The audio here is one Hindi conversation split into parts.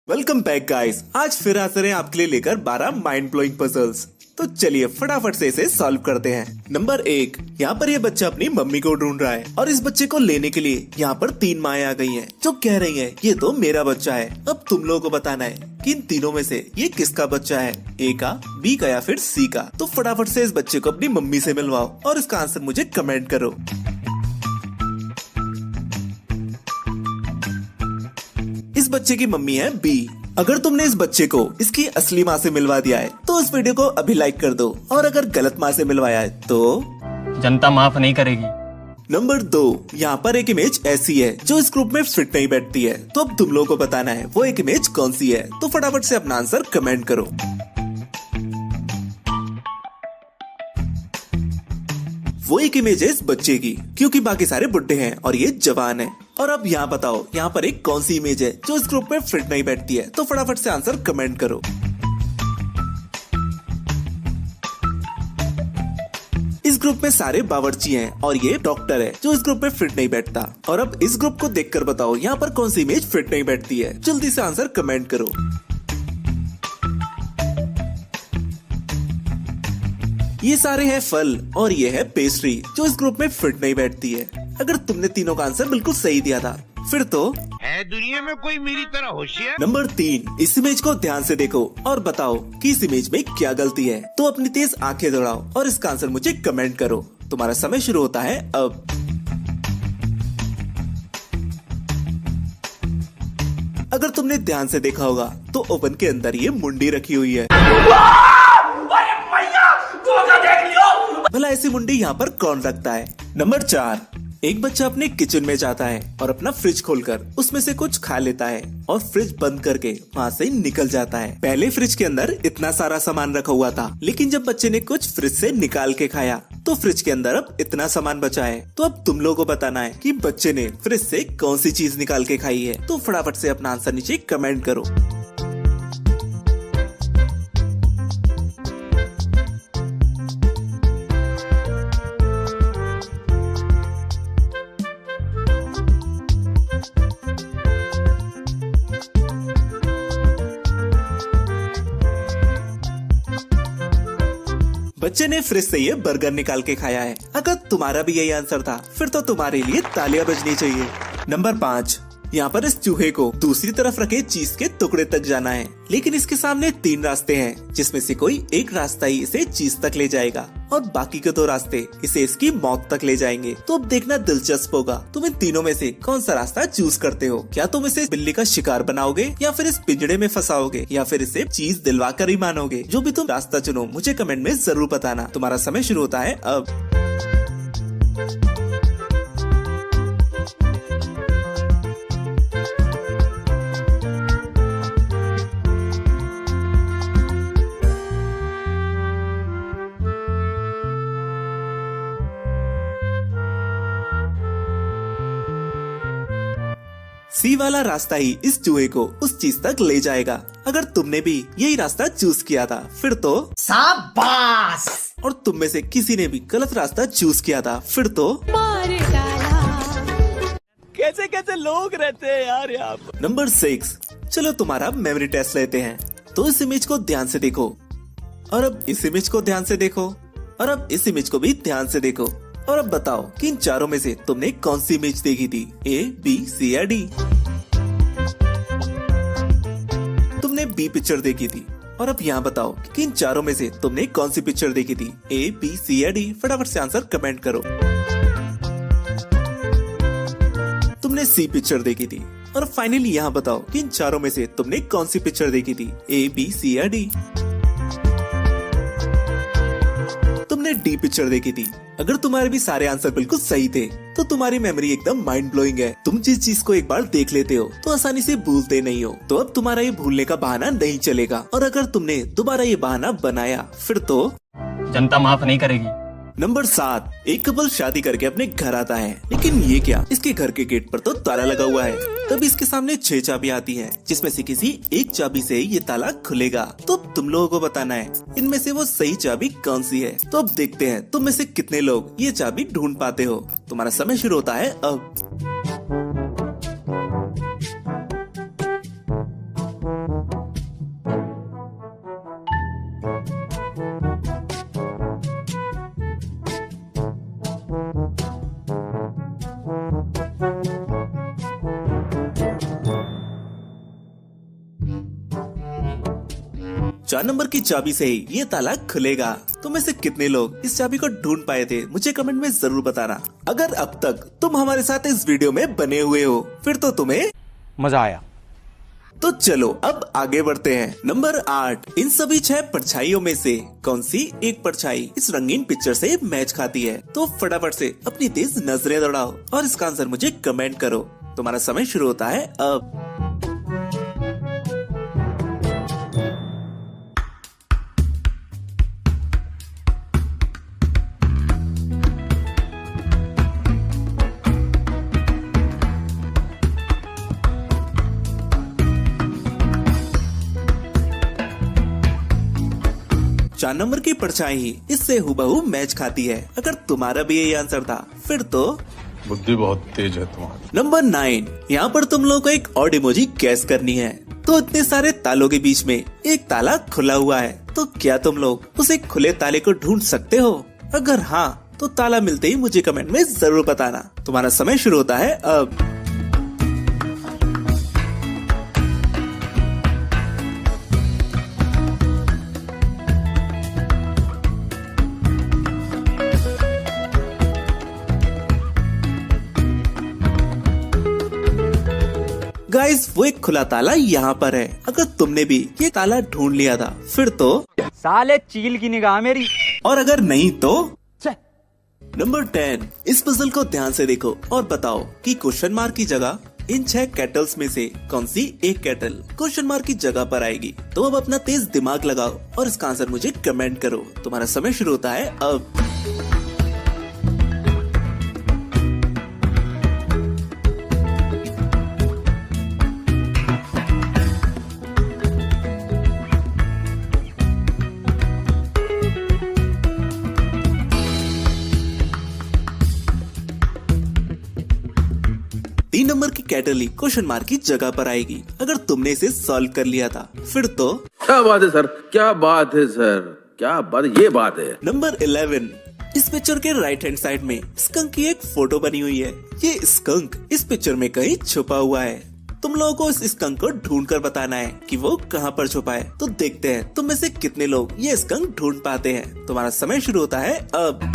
Welcome back guys. आज फिर हाजिर रहे आपके लिए लेकर 12 माइंड ब्लोइंग पजल्स। तो चलिए फटाफट से इसे सॉल्व करते हैं। नंबर 1, यहाँ पर ये बच्चा अपनी मम्मी को ढूंढ रहा है और इस बच्चे को लेने के लिए यहाँ पर 3 माएँ आ गई हैं जो कह रही हैं ये तो मेरा बच्चा है। अब तुम लोगों को बताना है कि इन तीनों में से ये किसका बच्चा है, ए का, बी का या फिर सी का। तो फटाफट से इस बच्चे को अपनी मम्मी से मिलवाओ और इसका आंसर मुझे कमेंट करो। इस बच्चे की मम्मी है बी। अगर तुमने इस बच्चे को इसकी असली माँ से मिलवा दिया है तो इस वीडियो को अभी लाइक कर दो, और अगर गलत माँ से मिलवाया है तो जनता माफ नहीं करेगी। नंबर 2, यहाँ पर एक इमेज ऐसी है जो इस ग्रुप में फिट नहीं बैठती है। तो अब तुम लोगों को बताना है वो एक इमेज कौन सी है। तो फटाफट से अपना आंसर कमेंट करो। वो एक इमेज है इस बच्चे की, क्योंकि बाकी सारे बुड्ढे हैं और ये जवान है। और अब यहाँ बताओ यहाँ पर एक कौन सी इमेज है जो इस ग्रुप में फिट नहीं बैठती है। तो फटाफट से आंसर कमेंट करो। इस ग्रुप में सारे बावर्ची हैं और ये डॉक्टर है जो इस ग्रुप में फिट नहीं बैठता। और अब इस ग्रुप को देखकर बताओ यहाँ पर कौन सी इमेज फिट नहीं बैठती है। जल्दी से आंसर कमेंट करो। ये सारे हैं फल और ये है पेस्ट्री जो इस ग्रुप में फिट नहीं बैठती है। अगर तुमने तीनों का आंसर बिल्कुल सही दिया था फिर तो है दुनिया में कोई मेरी तरह होशियार। नंबर 3, इस इमेज को ध्यान से देखो और बताओ कि इस इमेज में क्या गलती है। तो अपनी तेज आंखें दौड़ाओ और इसका आंसर मुझे कमेंट करो। तुम्हारा समय शुरू होता है अब। अगर तुमने ध्यान से देखा होगा तो ओवन के अंदर ये मुंडी रखी हुई है। भला ऐसी मुंडी यहाँ पर कौन रखता है। नंबर 4, एक बच्चा अपने किचन में जाता है और अपना फ्रिज खोलकर उसमें से कुछ खा लेता है और फ्रिज बंद करके वहाँ से निकल जाता है। पहले फ्रिज के अंदर इतना सारा सामान रखा हुआ था, लेकिन जब बच्चे ने कुछ फ्रिज से निकाल के खाया तो फ्रिज के अंदर अब इतना सामान बचा है। तो अब तुम लोगों को बताना है कि बच्चे ने फ्रिज से कौन सी चीज निकाल के खाई है। तो फटाफट से अपना आंसर नीचे कमेंट करो। बच्चे ने फ्रिज से ये बर्गर निकाल के खाया है। अगर तुम्हारा भी यही आंसर था फिर तो तुम्हारे लिए तालियां बजनी चाहिए। नंबर 5, यहाँ पर इस चूहे को दूसरी तरफ रखे चीज के टुकड़े तक जाना है, लेकिन इसके सामने 3 रास्ते हैं जिसमें से कोई एक रास्ता ही इसे चीज तक ले जाएगा और बाकी के 2 रास्ते इसे इसकी मौत तक ले जाएंगे। तो अब देखना दिलचस्प होगा तुम इन तीनों में से कौन सा रास्ता चूज करते हो। क्या तुम इसे बिल्ली का शिकार बनाओगे या फिर इस पिंजड़े में फंसाओगे या फिर इसे चीज दिलवा कर ही मानोगे। जो भी तुम रास्ता चुनो मुझे कमेंट में जरूर बताना। तुम्हारा समय शुरू होता है अब। सी वाला रास्ता ही इस चूहे को उस चीज तक ले जाएगा। अगर तुमने भी यही रास्ता चूज किया था फिर तो शाबाश। और तुम में से किसी ने भी गलत रास्ता चूज किया था फिर तो मार डाला। कैसे कैसे लोग रहते हैं यार यहाँ पर। नंबर 6, चलो तुम्हारा मेमोरी टेस्ट लेते हैं। तो इस इमेज को ध्यान से देखो और अब इस इमेज को ध्यान से देखो और अब इस इमेज को भी ध्यान से देखो और अब बताओ कि इन चारों में से तुमने कौन सी इमेज देखी थी, ए, बी, सी या डी। तुमने बी पिक्चर देखी थी। और अब यहाँ बताओ कि इन चारों में से तुमने कौन सी पिक्चर देखी थी, ए, बी, सी या डी। फटाफट से आंसर कमेंट करो। तुमने सी पिक्चर देखी थी। और फाइनली यहाँ बताओ कि इन चारों में से तुमने कौन सी पिक्चर देखी थी, ए, बी, सी या डी। तुमने डी पिक्चर देखी थी। अगर तुम्हारे भी सारे आंसर बिल्कुल सही थे तो तुम्हारी मेमोरी एकदम माइंड ब्लोइंग है। तुम जिस चीज को एक बार देख लेते हो तो आसानी से भूलते नहीं हो। तो अब तुम्हारा ये भूलने का बहाना नहीं चलेगा, और अगर तुमने दोबारा ये बहाना बनाया फिर तो जनता माफ नहीं करेगी। नंबर 7, एक कपल शादी करके अपने घर आता है, लेकिन ये क्या, इसके घर के गेट पर तो ताला लगा हुआ है। तब इसके सामने 6 चाबी आती हैं, जिसमें से किसी एक चाबी से ये ताला खुलेगा। तो तुम लोगों को बताना है इनमें से वो सही चाबी कौन सी है। तो अब देखते हैं तुम में से कितने लोग ये चाबी ढूंढ पाते हो। तुम्हारा समय शुरू होता है अब। चार नंबर की चाबी से ही ये ताला खुलेगा। तुम में से कितने लोग इस चाबी को ढूंढ पाए थे, मुझे कमेंट में जरूर बताना। अगर अब तक तुम हमारे साथ इस वीडियो में बने हुए हो फिर तो तुम्हें मजा आया। तो चलो अब आगे बढ़ते हैं। नंबर 8, इन सभी 6 परछाइयों में से कौन सी एक परछाई इस रंगीन पिक्चर से मैच खाती है? तो फटाफट से अपनी तेज नजरें दौड़ाओ और इसका आंसर मुझे कमेंट करो। तुम्हारा समय शुरू होता है अब। चार नंबर की परछाई ही इससे हुबहू मैच खाती है। अगर तुम्हारा भी यही आंसर था फिर तो बुद्धि बहुत तेज है तुम्हारी। नंबर 9, यहाँ पर तुम लोगों को एक और इमोजी गैस करनी है। तो इतने सारे तालों के बीच में एक ताला खुला हुआ है, तो क्या तुम लोग उसे खुले ताले को ढूंढ सकते हो? अगर हाँ तो ताला मिलते ही मुझे कमेंट में जरूर बताना। तुम्हारा समय शुरू होता है अब। गाइस वो एक खुला ताला यहाँ पर है। अगर तुमने भी ये ताला ढूंढ लिया था फिर तो साले चील की निगाह मेरी। और अगर नहीं तो नंबर 10, इस पजल को ध्यान से देखो और बताओ कि क्वेश्चन मार्क की जगह इन 6 केटल्स में से कौन सी एक केटल क्वेश्चन मार्क की जगह पर आएगी? तो अब अपना तेज दिमाग लगाओ और इसका आंसर मुझे कमेंट करो। तुम्हारा समय शुरू होता है अब। तीन नंबर की केटल ही क्वेश्चन मार्क की जगह पर आएगी। अगर तुमने इसे सॉल्व कर लिया था फिर तो क्या बात है सर, क्या बात है सर, क्या बात, ये बात है। नंबर 11, इस पिक्चर के राइट हैंड साइड में स्कंक की एक फोटो बनी हुई है। ये स्कंक इस पिक्चर में कहीं छुपा हुआ है। तुम लोगों को इस स्कंक को ढूंढ कर बताना है कि वो कहाँ पर छुपा है। तो देखते हैं तुम में से कितने लोग ये स्कंक ढूंढ पाते हैं। तुम्हारा समय शुरू होता है अब।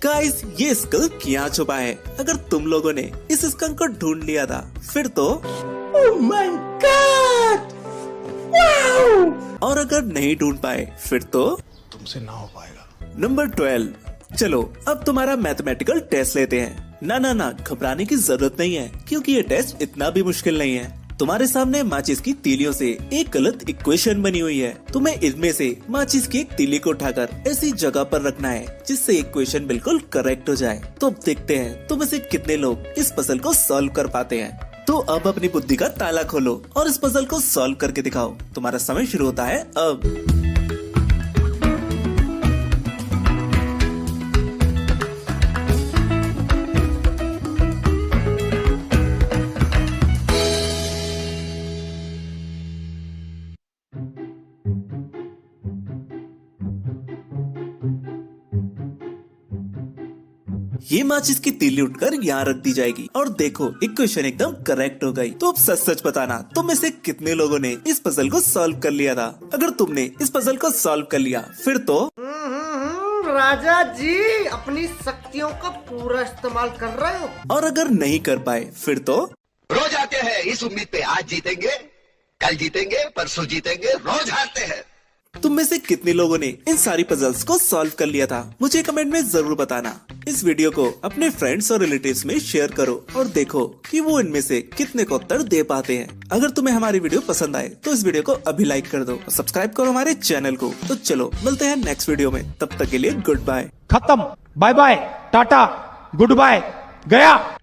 गाइस ये स्कंक यहाँ छुपा है। अगर तुम लोगों ने इस स्कंक को ढूंढ लिया था फिर तो Oh my God! Wow! और अगर नहीं ढूंढ पाए फिर तो तुमसे ना हो पाएगा। नंबर 12, चलो अब तुम्हारा मैथमेटिकल टेस्ट लेते हैं। ना घबराने की जरूरत नहीं है क्योंकि ये टेस्ट इतना भी मुश्किल नहीं है। तुम्हारे सामने माचिस की तीलियों से एक गलत इक्वेशन बनी हुई है। तुम्हें इनमें से माचिस की एक तीली को उठाकर ऐसी जगह पर रखना है जिससे इक्वेशन बिल्कुल करेक्ट हो जाए। तो अब देखते हैं तुम में से कितने लोग इस पजल को सॉल्व कर पाते हैं। तो अब अपनी बुद्धि का ताला खोलो और इस पजल को सॉल्व करके दिखाओ। तुम्हारा समय शुरू होता है अब। ये माचिस की तीली उठकर यहाँ रख दी जाएगी और देखो इक्वेशन एकदम करेक्ट हो गई। तो अब सच सच बताना तुम में से कितने लोगों ने इस पजल को सॉल्व कर लिया था। अगर तुमने इस पजल को सॉल्व कर लिया फिर तो राजा जी अपनी शक्तियों का पूरा इस्तेमाल कर रहे हो। और अगर नहीं कर पाए फिर तो रोज आते हैं इस उम्मीद पे आज जीतेंगे, कल जीतेंगे, परसों जीतेंगे, रोज हारते हैं। तुम में से कितने लोगों ने इन सारी पजल्स को सॉल्व कर लिया था मुझे कमेंट में जरूर बताना। इस वीडियो को अपने फ्रेंड्स और रिलेटिव्स में शेयर करो और देखो कि वो इनमें से कितने को उत्तर दे पाते हैं। अगर तुम्हें हमारी वीडियो पसंद आए तो इस वीडियो को अभी लाइक कर दो और सब्सक्राइब करो हमारे चैनल को। तो चलो मिलते हैं नेक्स्ट वीडियो में, तब तक के लिए गुड बाय। खत्म, bye bye, tata, good bye, गया।